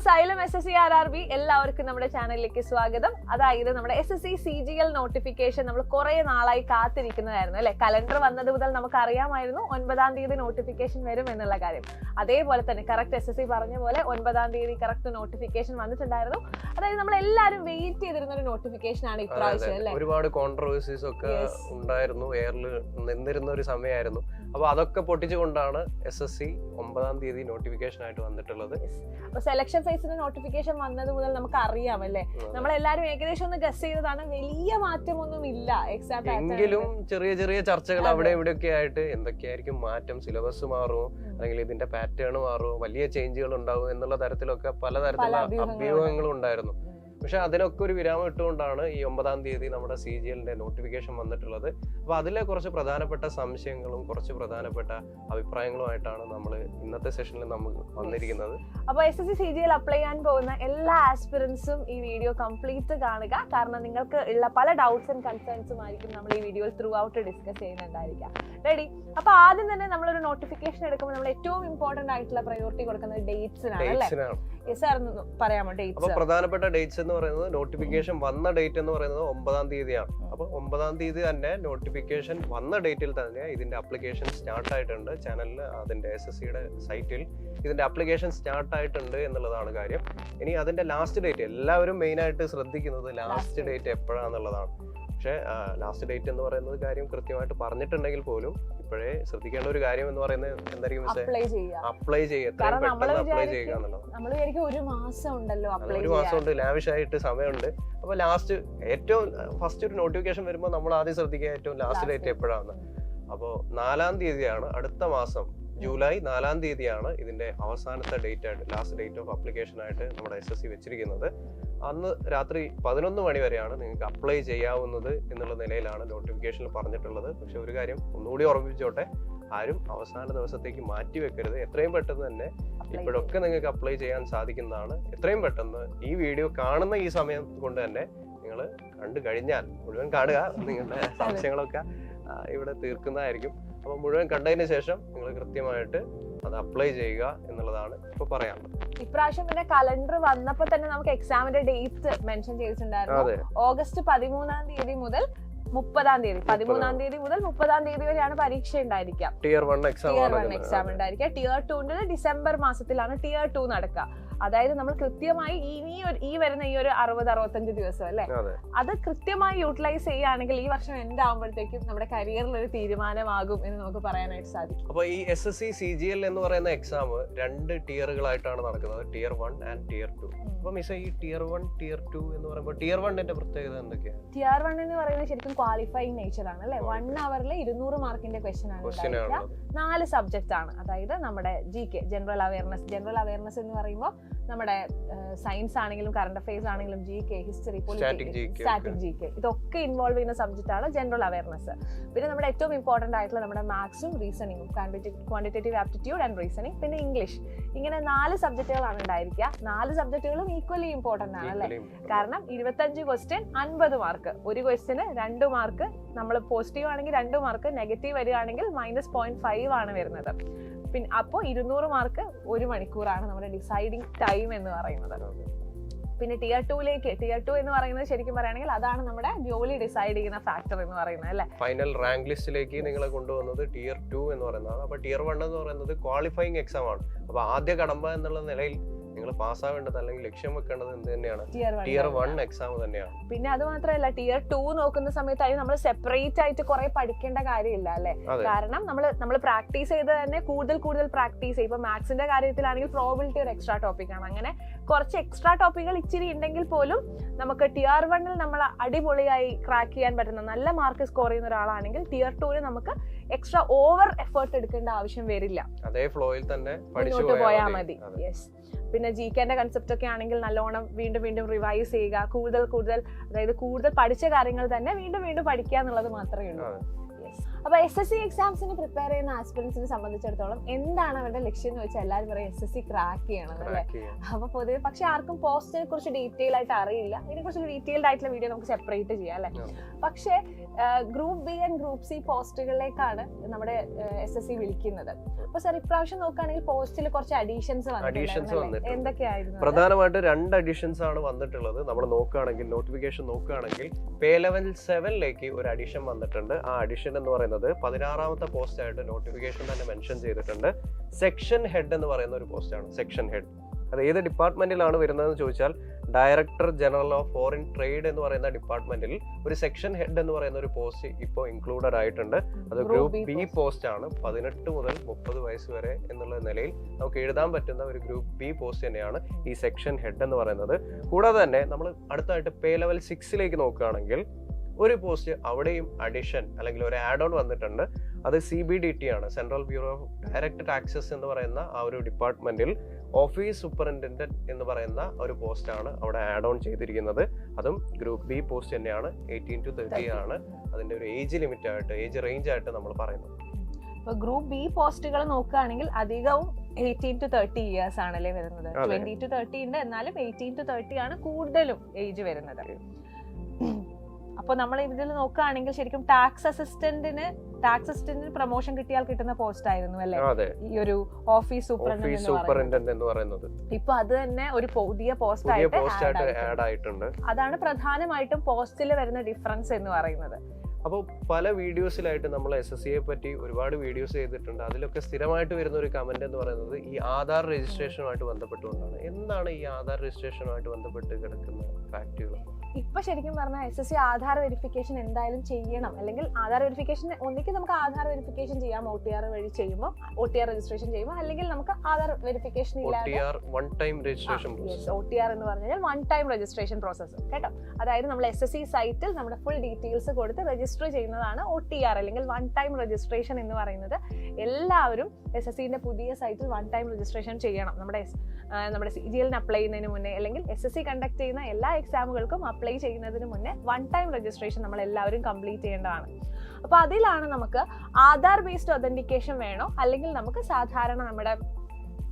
Xylem SSC RRB എല്ലാവർക്കും നമ്മുടെ ചാനലിലേക്ക് സ്വാഗതം. അതായത് നമ്മുടെ SSC CGL നോട്ടിഫിക്കേഷൻ നമ്മൾ കുറെ നാളായി കാത്തിരിക്കുന്നതായിരുന്നു അല്ലെ. കലണ്ടർ വന്നത് മുതൽ നമുക്ക് അറിയാമായിരുന്നു 9-ാം തീയതി നോട്ടിഫിക്കേഷൻ വരും എന്നുള്ള കാര്യം. അതേപോലെ തന്നെ കറക്റ്റ് SSC പറഞ്ഞ പോലെ 9-ാം തീയതി കറക്റ്റ് നോട്ടിഫിക്കേഷൻ വന്നിട്ടുണ്ടായിരുന്നു. അതായത് നമ്മൾ എല്ലാവരും വെയിറ്റ് ചെയ്തിരുന്ന ഒരു നോട്ടിഫിക്കേഷൻ ആണ് ഇപ്രാവശ്യം അല്ലെ. ഒരുപാട് കോൺട്രവേഴ്സീസ് ഒക്കെ ഉണ്ടായിരുന്നു, എയറിൽ നിന്നിരുന്ന ഒരു സമയമായിരുന്നു. അപ്പൊ അതൊക്കെ പൊട്ടിച്ചുകൊണ്ടാണ് SSC 9-ാം തീയതി നോട്ടിഫിക്കേഷൻ ആയിട്ട് വന്നിട്ടുള്ളത്. അപ്പൊ സെലക്ഷൻ ഫേസിന്റെ നോട്ടിഫിക്കേഷൻ വന്നത് മുതൽ നമുക്ക് അറിയാം അല്ലെ. നമ്മളെല്ലാരും ഏകദേശം ഒന്ന് ഗസ് ചെയ്തതാണ്, വലിയ മാറ്റമൊന്നും ഇല്ല എക്സാം എങ്കിലും ചെറിയ ചെറിയ ചർച്ചകൾ അവിടെ ഇവിടെ ഒക്കെ ആയിട്ട് എന്തൊക്കെയായിരിക്കും മാറ്റം, സിലബസ് മാറുമോ അല്ലെങ്കിൽ ഇതിന്റെ പാറ്റേൺ മാറുമോ, വലിയ ചേഞ്ചുകൾ ഉണ്ടാവും എന്നുള്ള തരത്തിലൊക്കെ പലതരത്തിലുള്ള അഭ്യൂഹങ്ങളും ഉണ്ടായിരുന്നു. പക്ഷെ അതിനൊക്കെ ഒരു വിരാമം ഇട്ടുകൊണ്ടാണ് ഈ 9-ാം തീയതി നമ്മുടെ CGLന്റെ നോട്ടിഫിക്കേഷൻ വന്നിട്ടുള്ളത്. അപ്പൊ അതിലെ കുറച്ച് പ്രധാനപ്പെട്ട സംശയങ്ങളും കുറച്ച് പ്രധാനപ്പെട്ട അഭിപ്രായങ്ങളുമായിട്ടാണ് നമ്മൾ ഇന്നത്തെ സെഷനിൽ നമ്മൾ വന്നിരിക്കുന്നത്. അപ്പൊ SSC CGL അപ്ലൈ ചെയ്യാൻ പോകുന്ന എല്ലാ ആസ്പിറൻസും ഈ വീഡിയോ കംപ്ലീറ്റ് കാണുക. കാരണം നിങ്ങൾക്ക് ഉള്ള പല ഡൗട്ട്സ് ആൻഡ് കൺസേൺസും ആയിരിക്കും നമ്മൾ ഈ വീഡിയോയിൽ ത്രൂ ഔട്ട് ഡിസ്കസ് ചെയ്യുന്നുണ്ടായിരിക്കാം. റെഡി? അപ്പൊ ആദ്യം തന്നെ നമ്മളൊരു നോട്ടിഫിക്കേഷൻ എടുക്കുമ്പോൾ നമ്മൾ ഏറ്റവും ഇമ്പോർട്ടന്റ് ആയിട്ടുള്ള പ്രയോറിറ്റി കൊടുക്കുന്നത് ഡേറ്റ്സിനാണ് അല്ലേ. പറയാമോ ഡേറ്റ്സ്? അപ്പൊ പ്രധാനപ്പെട്ട ഡേറ്റ്സ് എന്ന് പറയുന്നത് നോട്ടിഫിക്കേഷൻ വന്ന ഡേറ്റ് എന്ന് പറയുന്നത് 9-ാം തീയതിയാണ്. അപ്പൊ 9-ാം തീയതി തന്നെ നോട്ടിഫിക്കേഷൻ വന്ന ഡേറ്റിൽ തന്നെ ഇതിന്റെ അപ്ലിക്കേഷൻ സ്റ്റാർട്ട് ആയിട്ടുണ്ട്. ചാനലിൽ അതിന്റെ SSCയുടെ സൈറ്റിൽ ഇതിന്റെ അപ്ലിക്കേഷൻ സ്റ്റാർട്ട് ആയിട്ടുണ്ട് എന്നുള്ളതാണ് കാര്യം. ഇനി അതിന്റെ ലാസ്റ്റ് ഡേറ്റ് എല്ലാവരും മെയിൻ ആയിട്ട് ശ്രദ്ധിക്കുന്നത് ലാസ്റ്റ് ഡേറ്റ് എപ്പോഴാന്നുള്ളതാണ്. പക്ഷെ ലാസ്റ്റ് ഡേറ്റ് എന്ന് പറയുന്നത് കാര്യം കൃത്യമായിട്ട് പറഞ്ഞിട്ടുണ്ടെങ്കിൽ പോലും ഇപ്പോഴേ ശ്രദ്ധിക്കേണ്ട ഒരു കാര്യം എന്ന് പറയുന്നത് എന്തായിരിക്കും, അപ്ലൈ ചെയ്യുക, അപ്ലൈ ചെയ്യുക എന്നുള്ളത്. ഒരു മാസം ഉണ്ട്, ലാവിഷായിട്ട് സമയമുണ്ട്. അപ്പൊ ലാസ്റ്റ് ഏറ്റവും ഫസ്റ്റ് ഒരു നോട്ടിഫിക്കേഷൻ വരുമ്പോൾ നമ്മൾ ആദ്യം ശ്രദ്ധിക്കുക ഏറ്റവും ലാസ്റ്റ് ഡേറ്റ് എപ്പോഴാണ്. അപ്പോൾ 4-ാം തീയതിയാണ്, അടുത്ത മാസം ജൂലൈ 4-ാം തീയതിയാണ് ഇതിന്റെ അവസാനത്തെ ഡേറ്റ് ആയിട്ട്, ലാസ്റ്റ് ഡേറ്റ് ഓഫ് അപ്ലിക്കേഷൻ ആയിട്ട് നമ്മുടെ SSC വെച്ചിരിക്കുന്നത്. അന്ന് രാത്രി 11 മണി വരെയാണ് നിങ്ങൾക്ക് അപ്ലൈ ചെയ്യാവുന്നത് എന്നുള്ള നിലയിലാണ് നോട്ടിഫിക്കേഷനിൽ പറഞ്ഞിട്ടുള്ളത്. പക്ഷെ ഒരു കാര്യം ഒന്നുകൂടി ഓർമ്മിപ്പിച്ചോട്ടെ, ആരും അവസാന ദിവസത്തേക്ക് മാറ്റി വെക്കരുത്. എത്രയും പെട്ടെന്ന് തന്നെ ഇപ്പോഴൊക്കെ നിങ്ങൾക്ക് അപ്ലൈ ചെയ്യാൻ സാധിക്കുന്നതാണ്. എത്രയും പെട്ടെന്ന് ഈ വീഡിയോ കാണുന്ന ഈ സമയം കൊണ്ട് തന്നെ നിങ്ങൾ കണ്ടു കഴിഞ്ഞാൽ മുഴുവൻ കാണുക, നിങ്ങളുടെ സംശയങ്ങളൊക്കെ ഇവിടെ തീർക്കുന്നതായിരിക്കും. അപ്പൊ മുഴുവൻ കണ്ടതിന് ശേഷം നിങ്ങൾ കൃത്യമായിട്ട് അത് അപ്ലൈ ചെയ്യുക എന്നുള്ളതാണ് ഇപ്പൊ പറയാനുള്ളത്. ഇപ്രാവശ്യം പിന്നെ കലണ്ടർ വന്നപ്പോ തന്നെ നമുക്ക് എക്സാമിന്റെ ഡേറ്റ് മെൻഷൻ ചെയ്തിട്ടുണ്ടായിരുന്നു. ഓഗസ്റ്റ് 13-ാം തീയതി മുതൽ 30-ാം തീയതി, 13-ാം തീയതി മുതൽ 30-ാം തീയതി വരെയാണ് പരീക്ഷ ഉണ്ടായിരിക്കുക. Tier 1 എക്സാം ഉണ്ടായിരിക്കുക. Tier 2 ഡിസംബർ മാസത്തിലാണ് Tier 2 നടക്കുക. അതായത് നമ്മൾ കൃത്യമായി ഈ വരുന്ന ഈ ഒരു 60-65 ദിവസം അല്ലെ, അത് കൃത്യമായി യൂട്ടിലൈസ് ചെയ്യുകയാണെങ്കിൽ ഈ വർഷം എൻഡ് ആകുമ്പോഴത്തേക്കും നമ്മുടെ കരിയറിൽ ഒരു തീരുമാനമാകും എന്ന് നമുക്ക് പറയാനായിട്ട് സാധിക്കും. അപ്പൊ ഈ SSC CGL എന്ന് പറയുന്ന എക്സാം 2 ടിയറുകളായിട്ടാണ് നടക്കുന്നത്, Tier 1 ആൻഡ് Tier 2. അപ്പൊ മിസ് ഈ Tier 1 Tier 2 എന്ന് പറയുമ്പോൾ Tier 1ന്റെ പ്രത്യേകത എന്തൊക്കെയാണ്? Tier 1 എന്ന് പറയുന്നത് ശരിക്കും ക്വാളിഫൈങ് നേച്ചർ ആണ് അല്ലെ. 1 അവറിൽ 200 മാർക്കിന്റെ ക്വസ്റ്റ്യൻ ആണ്, 4 സബ്ജക്റ്റ് ആണ്. അതായത് നമ്മുടെ GK, ജനറൽ അവയർനെസ് എന്ന് പറയുമ്പോൾ നമ്മുടെ സയൻസ് ആണെങ്കിലും കറണ്ട് അഫയേഴ്സ് ആണെങ്കിലും GK, ഹിസ്റ്ററി, സ്റ്റാറ്റിക് GK ഇതൊക്കെ ഇൻവോൾവ് ചെയ്യുന്ന സബ്ജക്റ്റ് ആണ് ജനറൽ അവയർനെസ്. പിന്നെ നമ്മുടെ ഏറ്റവും ഇമ്പോർട്ടന്റ് ആയിട്ടുള്ള നമ്മുടെ മാത്സും റീസണിങ്ങും, ക്വാണ്ടിറ്റേറ്റീവ് ആപ്റ്റിറ്റ്യൂഡ് ആൻഡ് റീസണിങ്, പിന്നെ ഇംഗ്ലീഷ്. ഇങ്ങനെ 4 സബ്ജക്റ്റുകളാണ് ഉണ്ടായിരിക്കുക. 4 സബ്ജക്റ്റുകളും ഈക്വലി ഇമ്പോർട്ടന്റ് ആണ് അല്ലെ. കാരണം 25 ക്വസ്റ്റ്യൻ 50 മാർക്ക്. ഒരു ക്വസ്റ്റ്യന് 2 മാർക്ക്, നമ്മൾ പോസിറ്റീവ് ആണെങ്കിൽ 2 മാർക്ക്, നെഗറ്റീവ് വരികയാണെങ്കിൽ -0.5 ആണ് വരുന്നത്. പിന്നെ അപ്പോൾ 200 മാർക്ക് 1 മണിക്കൂറാണ് നമ്മുടെ ഡിസൈഡിങ് ടൈം എന്ന് പറയുന്നത്. പിന്നെ Tier 2 എന്ന് പറയുന്നത് ശരിക്കും പറയുകയാണെങ്കിൽ അതാണ് നമ്മുടെ ജോലി ഡിസൈഡ് ചെയ്യുന്ന ഫാക്ടർ എന്ന് പറയുന്നത് അല്ലെ. ഫൈനൽ റാങ്ക് ലിസ്റ്റിലേക്ക് നിങ്ങളെ കൊണ്ടുവന്നത് Tier 2 എന്ന് പറയുന്നതാണ്. അപ്പൊ Tier 1 എന്ന് പറയുന്നത് ക്വാളിഫയിങ് എക്സാം ആണ്. അപ്പൊ ആദ്യ കടമ്പ എന്നുള്ള നിലയിൽ നിങ്ങൾ പാസ്സാവേണ്ടത് അല്ലെങ്കിൽ ലക്ഷ്യം വെക്കേണ്ടത് എന്ത് തന്നെയാണ്? Tier 1 എക്സാം തന്നെയാണ്. പിന്നെ അത് മാത്രമല്ല Tier 2 നോക്കുന്ന സമയത്തായി നമ്മൾ സെപ്പറേറ്റ് ആയിട്ട് കുറെ പഠിക്കേണ്ട കാര്യമില്ല അല്ലെ. കാരണം നമ്മൾ പ്രാക്ടീസ് ചെയ്ത് തന്നെ കൂടുതൽ പ്രാക്ടീസ് ചെയ്യും. ഇപ്പൊ മാത്സിന്റെ കാര്യത്തിലാണെങ്കിൽ പ്രോബിലിറ്റി ഒരു എക്സ്ട്രാ ടോപ്പിക് ആണ്. അങ്ങനെ കുറച്ച് എക്സ്ട്രാ ടോപ്പിക്കുകൾ ഇച്ചിരി ഉണ്ടെങ്കിൽ പോലും നമുക്ക് Tier 1 നമ്മൾ അടിപൊളിയായി ക്രാക്ക് ചെയ്യാൻ പറ്റുന്ന നല്ല മാർക്ക് സ്കോർ ചെയ്യുന്ന ഒരാളാണെങ്കിൽ Tier 2 നമുക്ക് എക്സ്ട്രാ ഓവർ എഫേർട്ട് എടുക്കേണ്ട ആവശ്യം വരില്ല. അതേ ഫ്ലോയിൽ തന്നെ മുന്നോട്ട് പോയാൽ മതി. യെസ്. പിന്നെ GKന്റെ കൺസെപ്റ്റ് ഒക്കെ ആണെങ്കിൽ നല്ലോണം വീണ്ടും റിവൈസ് ചെയ്യുക. കൂടുതൽ അതായത് കൂടുതൽ പഠിച്ച കാര്യങ്ങൾ തന്നെ വീണ്ടും പഠിക്കുക എന്നുള്ളത് മാത്രമേ ഉള്ളൂ. അപ്പൊ SSC എക്സാംസിന് പ്രിപ്പയർ ചെയ്യുന്ന ആസ്പിറൻസിനെ സംബന്ധിച്ചിടത്തോളം എന്താണ് അവരുടെ ലക്ഷ്യം എന്ന് വെച്ചാൽ എല്ലാവരും പറയും SSC ക്രാക്ക് ചെയ്യണം അല്ലേ. അപ്പൊ പൊതുവെ പക്ഷെ ആർക്കും പോസ്റ്റിനെ കുറിച്ച് ഡീറ്റെയിൽ ആയിട്ട് അറിയില്ല. ഇതിനെ കുറിച്ച് ഡീറ്റെയിൽഡ് ആയിട്ടുള്ള വീഡിയോ നമുക്ക് സെപ്പറേറ്റ് ചെയ്യാം അല്ലെ. പക്ഷേ group B and group C പോസ്റ്റുകളിലേക്കാണ് നമ്മുടെ SSC വിളിക്കുന്നത്. അപ്പൊ സാർ ഇപ്രാവശ്യം നോക്കുകയാണെങ്കിൽ പോസ്റ്റിൽ കുറച്ച് അഡീഷൻസ് വന്നിട്ടുണ്ട്. എന്തൊക്കെയായിരുന്നു? പ്രധാനമായിട്ട് 2 അഡീഷൻസ് ആണ് വന്നിട്ടുള്ളത്. നമ്മൾ നോക്കുകയാണെങ്കിൽ നോട്ടിഫിക്കേഷൻ നോക്കുകയാണെങ്കിൽ പേ ലെവൽ 7ലേക്ക് ഒരു അഡീഷൻ വന്നിട്ടുണ്ട്. ആ അഡീഷൻ എന്ന് പറയുന്നത് 16ാമത്തെ പോസ്റ്റ് ആയിട്ട് നോട്ടിഫിക്കേഷൻ തന്നെ മെൻഷൻ ചെയ്തിട്ടുണ്ട്. സെക്ഷൻ ഹെഡ് എന്ന് പറയുന്ന ഒരു പോസ്റ്റാണ്. സെക്ഷൻ ഹെഡ് അത് ഏത് ഡിപ്പാർട്ട്മെന്റിലാണ് വരുന്നതെന്ന് ചോദിച്ചാൽ director general of foreign trade എന്ന് പറയുന്ന ഡിപ്പാർട്ട്മെന്റിൽ ഒരു സെക്ഷൻ ഹെഡ് എന്ന് പറയുന്ന ഒരു പോസ്റ്റ് ഇപ്പോൾ ഇൻക്ലൂഡഡ് ആയിട്ടുണ്ട്. അത് ഗ്രൂപ്പ് ബി പോസ്റ്റ് ആണ്. 18 മുതൽ 30 വയസ്സ് വരെ എന്നുള്ള നിലയിൽ നമുക്ക് എഴുതാൻ പറ്റുന്ന ഒരു ഗ്രൂപ്പ് ബി പോസ്റ്റ് തന്നെയാണ് ഈ സെക്ഷൻ ഹെഡ് എന്ന് പറയുന്നത്. കൂടാതെ തന്നെ നമ്മൾ അടുത്തായിട്ട് പേ ലെവൽ 6ലേക്ക് നോക്കുകയാണെങ്കിൽ ഒരു പോസ്റ്റ് അവിടെയും അഡിഷൻ അല്ലെങ്കിൽ ഒരു ആഡ് ഓൺ വന്നിട്ടുണ്ട്. അത് CBDT ആണ്, central bureau of direct taxes എന്ന് പറയുന്ന ആ ഒരു ഡിപ്പാർട്ട്മെന്റിൽ ഓഫീസ് സൂപ്പറിൻറ്റൻഡന്റ് എന്ന് പറയുന്ന ഒരു പോസ്റ്റാണ് അവിടെ ആഡ് ഓൺ ചെയ്തിരിക്കുന്നത്. അതും ഗ്രൂപ്പ് ബി പോസ്റ്റ് തന്നെയാണ്. 18 to 30 ആണ് അതിന്റെ ഒരു ഏജ് ലിമിറ്റ് ആയിട്ട്, ഏജ് റേഞ്ച് ആയിട്ട് നമ്മൾ പറയുന്നത്. ഇപ്പൊ ഗ്രൂപ്പ് ബി പോസ്റ്റുകൾ നോക്കുകയാണെങ്കിൽ അധികവും 18 to 30 ഇയേഴ്സ് ആണല്ലേ വരുന്നത്. 20 to 30 ഉണ്ട്, എന്നാലും 18 to 30 ആണ് കൂടുതലും ഏജ് വരുന്നത്. അപ്പൊ നമ്മൾ ഇതിൽ നോക്കുകയാണെങ്കിൽ ശരിക്കും ടാക്സ് അസിസ്റ്റന്റിന് പ്രൊമോഷൻ കിട്ടിയാൽ കിട്ടുന്ന പോസ്റ്റ് ആയിരുന്നു അല്ലെ ഈ ഒരു ഓഫീസ് സൂപ്പറിൻറ്റൻഡന്റ് എന്ന് പറയുന്നത്. ഇപ്പൊ അത് തന്നെ ഒരു പുതിയ പോസ്റ്റ് ആയിട്ട് ആഡ് ആയിട്ടുണ്ട്. അതാണ് പ്രധാനമായിട്ടും പോസ്റ്റിൽ വരുന്ന ഡിഫറൻസ് എന്ന് പറയുന്നത്. അപ്പോൾ പല വീഡിയോസിലായിട്ട് നമ്മൾ SSCയെ പറ്റി ഒരുപാട് വീഡിയോസ് ചെയ്തിട്ടുണ്ട്. അതിലൊക്കെ സ്ഥിരമായിട്ട് വരുന്ന ഒരു കമന്റ് എന്ന് പറയുന്നത് ഈ ആധാർ രജിസ്ട്രേഷനുമായിട്ട് ബന്ധപ്പെട്ടുകൊണ്ടാണ്. എന്താണ് ഈ ആധാർ രജിസ്ട്രേഷനുമായിട്ട് ബന്ധപ്പെട്ട് കിടക്കുന്ന ഫാക്റ്റുകൾ? ഇപ്പൊ ശരിക്കും പറഞ്ഞാൽ SSC ആധാർ വെരിഫിക്കേഷൻ എന്തായാലും ചെയ്യണം. അല്ലെങ്കിൽ ആധാർ വെരിഫിക്കേഷൻ ഒന്നിക്ക് നമുക്ക് ആധാർ വെരിഫിക്കേഷൻ ചെയ്യാം OTR വഴി ചെയ്യുമ്പോൾ, OTR രജിസ്ട്രേഷൻ ചെയ്യുമ്പോൾ, അല്ലെങ്കിൽ നമുക്ക് ആധാർ വെരിഫിക്കേഷൻ ഇല്ലാതെ OTR എന്ന് പറഞ്ഞാൽ വൺ ടൈം രജിസ്ട്രേഷൻ പ്രോസസ് കേട്ടോ. അതായത് നമ്മൾ SSC സൈറ്റിൽ നമ്മുടെ ഫുൾ ഡീറ്റെയിൽസ് കൊടുത്ത് രജിസ്റ്റർ ചെയ്യുന്നതാണ് OTR അല്ലെങ്കിൽ വൺ ടൈം രജിസ്ട്രേഷൻ എന്ന് പറയുന്നത്. എല്ലാവരും SSCന്റെ പുതിയ സൈറ്റിൽ വൺ ടൈം രജിസ്ട്രേഷൻ ചെയ്യണം. നമ്മുടെ CGL അപ്ലൈ ചെയ്യുന്നതിന് മുന്നേ അല്ലെങ്കിൽ SSC കണ്ടക്ട് ചെയ്യുന്ന എല്ലാ എക്സാമുകൾക്കും അപ്ലൈ ചെയ്യുന്നതിന് മുന്നേ വൺ ടൈം രജിസ്ട്രേഷൻ നമ്മൾ എല്ലാവരും കംപ്ലീറ്റ് ചെയ്യേണ്ടതാണ്. അപ്പൊ അതിലാണ് നമുക്ക് ആധാർ ബേസ്ഡ് ഒതന്റിക്കേഷൻ വേണോ അല്ലെങ്കിൽ നമുക്ക് സാധാരണ നമ്മുടെ